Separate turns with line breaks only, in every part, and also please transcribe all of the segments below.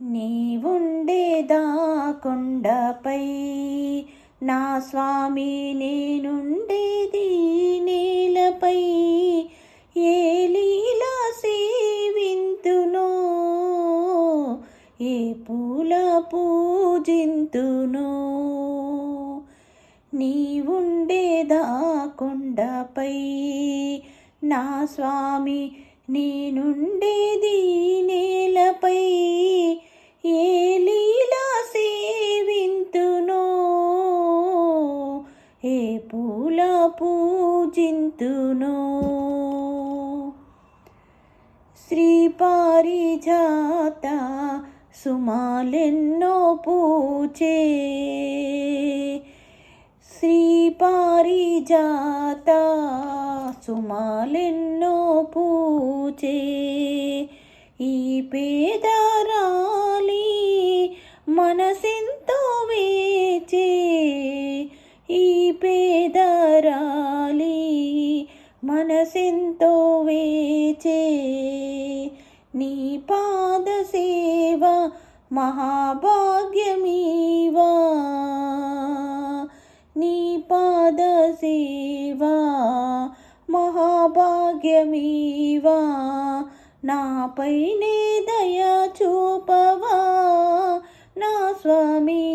నీవుండేదా కొండపై నా స్వామి, నేనుండేది నేలపై. ఏ లీలా సేవింతునో, ఏ పూల పూజింతునో. నీవుండేదా కొండపై నా స్వామి, నేనుండేది నేలపై. ఏ లీలా సేవింతునో, ఏ పూల పూజింతునో. శ్రీ పారిజాత సుమాలెన్నో పూచే, శ్రీ పారిజాత సుమాలెన్నో పూచే. ఈ పేదరాలి మనసెంతో వేచే, ఈ పేదరాలి మనసెంతో వేచే. నీ పాద సేవ మహాభాగ్యమీవా, నీ పాద సేవ మహాభాగ్యమీవా. నాపైనే దయ చూపవా నా స్వామి,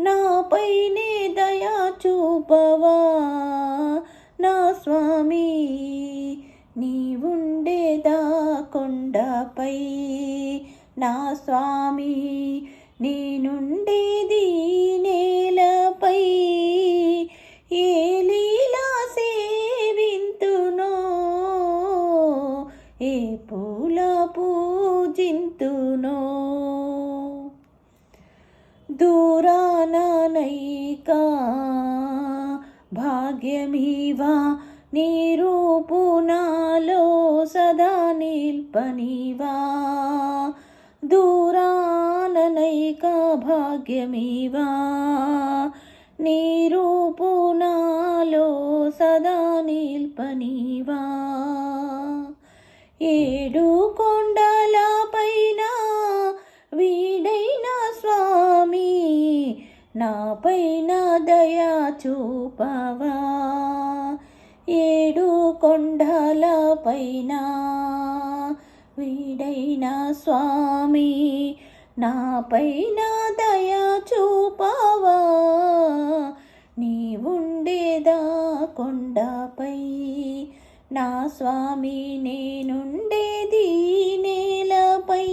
నాపైనే దయ చూపవా నా స్వామి. నీవుండేదా కొండపై నా స్వామి, నేనుండేది నేలపై. ఏ లీలా సేవింతునో, ఏ పూల పూజింతునో. దూరాననైకా భాగ్యమీవా, నీ రూపు నాలో సదా నిల్పనివా. దూరాననైకా భాగ్యమీవా, నీ రూపు నాలో సదా నిల్పనివా. ఏడు కొండల పైన వీడైన స్వామి, నా పైన దయా చూపవా. ఏడు కొండల పైన వీడైన స్వామి, నా పైన దయా చూపవా. నీవుండేదా కొండపై నా స్వామి, నేనుండేది నేలపై.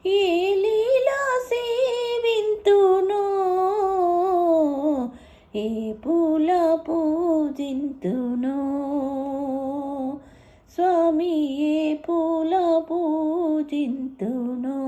ఏ లీలా సేవింతునో, ఏ పూల పూజింతునో. స్వామి, ఏ పూల పూజింతునో.